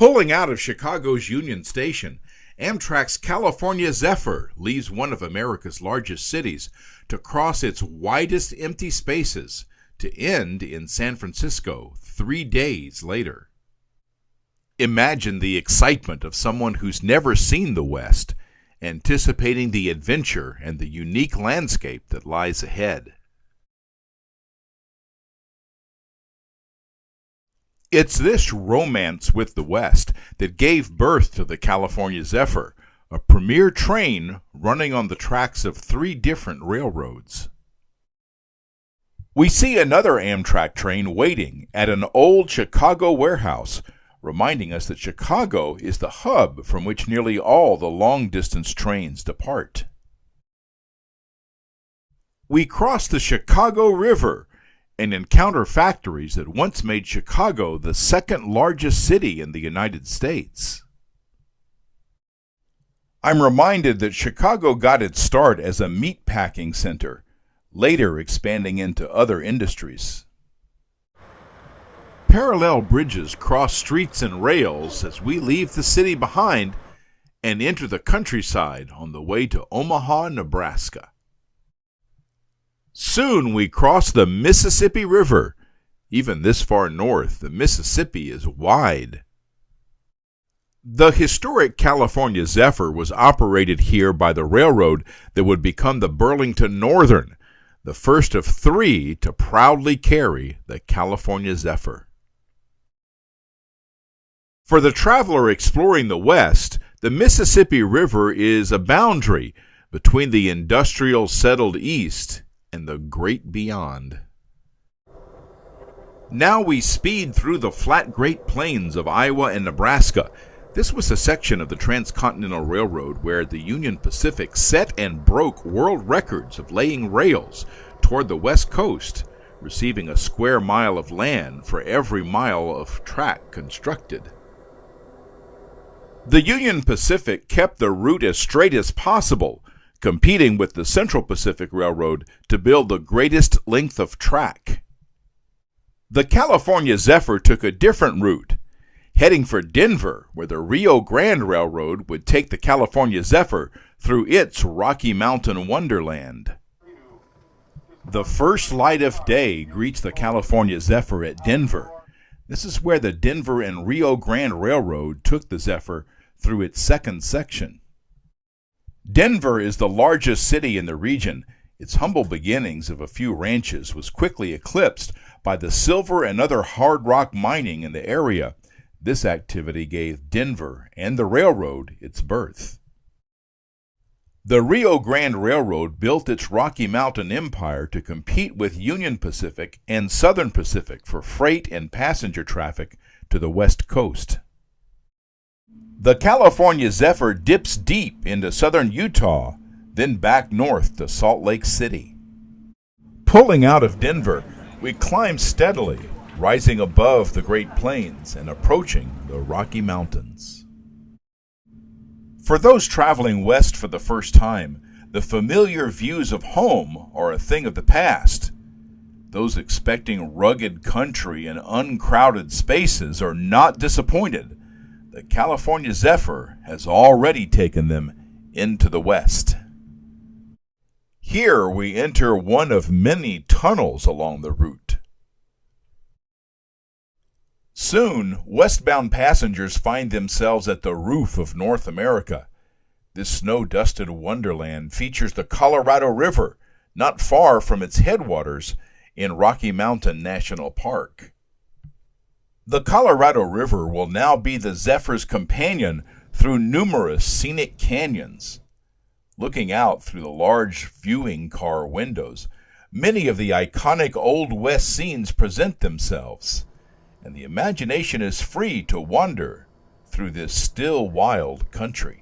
Pulling out of Chicago's Union Station, Amtrak's California Zephyr leaves one of America's largest cities to cross its widest empty spaces to end in San Francisco 3 days later. Imagine the excitement of someone who's never seen the West, anticipating the adventure and the unique landscape that lies ahead. It's this romance with the West that gave birth to the California Zephyr, a premier train running on the tracks of 3 different railroads. We see another Amtrak train waiting at an old Chicago warehouse, reminding us that Chicago is the hub from which nearly all the long-distance trains depart. We cross the Chicago River and encounter factories that once made Chicago the second largest city in the United States. I'm reminded that Chicago got its start as a meat-packing center, later expanding into other industries. Parallel bridges cross streets and rails as we leave the city behind and enter the countryside on the way to Omaha, Nebraska. Soon we cross the Mississippi River. Even this far north, the Mississippi is wide. The historic California Zephyr was operated here by the railroad that would become the Burlington Northern, the first of 3 to proudly carry the California Zephyr. For the traveler exploring the West, the Mississippi River is a boundary between the industrial settled East and the great beyond. Now we speed through the flat Great Plains of Iowa and Nebraska. This was a section of the Transcontinental Railroad where the Union Pacific set and broke world records of laying rails toward the West Coast, receiving a square mile of land for every mile of track constructed. The Union Pacific kept the route as straight as possible, competing with the Central Pacific Railroad to build the greatest length of track. The California Zephyr took a different route, heading for Denver, where the Rio Grande Railroad would take the California Zephyr through its Rocky Mountain wonderland. The first light of day greets the California Zephyr at Denver. This is where the Denver and Rio Grande Railroad took the Zephyr through its second section. Denver is the largest city in the region. Its humble beginnings of a few ranches was quickly eclipsed by the silver and other hard rock mining in the area. This activity gave Denver and the railroad its birth. The Rio Grande Railroad built its Rocky Mountain empire to compete with Union Pacific and Southern Pacific for freight and passenger traffic to the West Coast. The California Zephyr dips deep into southern Utah, then back north to Salt Lake City. Pulling out of Denver, we climb steadily, rising above the Great Plains and approaching the Rocky Mountains. For those traveling west for the first time, the familiar views of home are a thing of the past. Those expecting rugged country and uncrowded spaces are not disappointed. The California Zephyr has already taken them into the West. Here we enter one of many tunnels along the route. Soon, westbound passengers find themselves at the roof of North America. This snow-dusted wonderland features the Colorado River, not far from its headwaters in Rocky Mountain National Park. The Colorado River will now be the Zephyr's companion through numerous scenic canyons. Looking out through the large viewing car windows, many of the iconic Old West scenes present themselves, and the imagination is free to wander through this still wild country.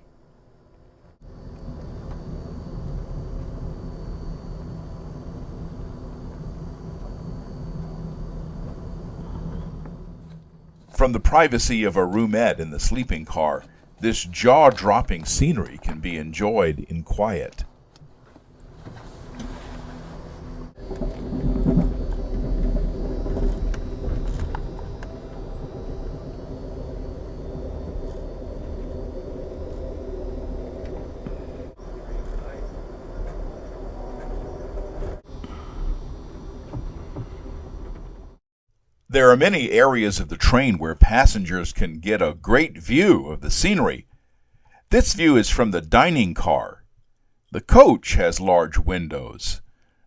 From the privacy of a roomette in the sleeping car, this jaw-dropping scenery can be enjoyed in quiet. There are many areas of the train where passengers can get a great view of the scenery. This view is from the dining car. The coach has large windows.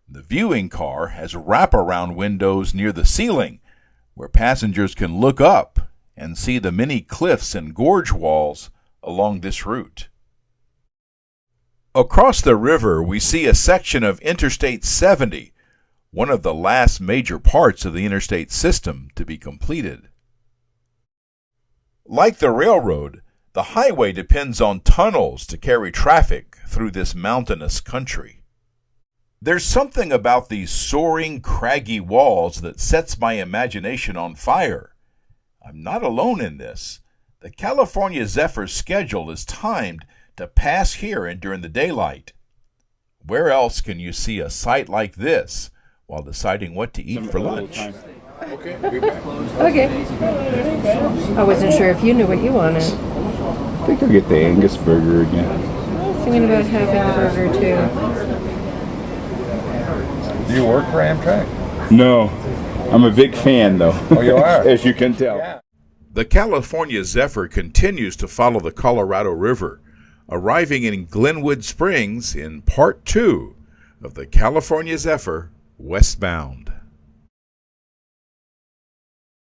The viewing car has wraparound windows near the ceiling, where passengers can look up and see the many cliffs and gorge walls along this route. Across the river, we see a section of Interstate 70, one of the last major parts of the interstate system to be completed. Like the railroad, the highway depends on tunnels to carry traffic through this mountainous country. There's something about these soaring, craggy walls that sets my imagination on fire. I'm not alone in this. The California Zephyr's schedule is timed to pass here and during the daylight. Where else can you see a sight like this while deciding what to eat for lunch? Okay, we'll be back. Okay. I wasn't sure if you knew what you wanted. I think I'll get the Angus burger again. I was thinking about having a burger too. Do you work for Amtrak? No, I'm a big fan though. Oh, you are? As you can tell. Yeah. The California Zephyr continues to follow the Colorado River, arriving in Glenwood Springs in Part 2 of the California Zephyr westbound.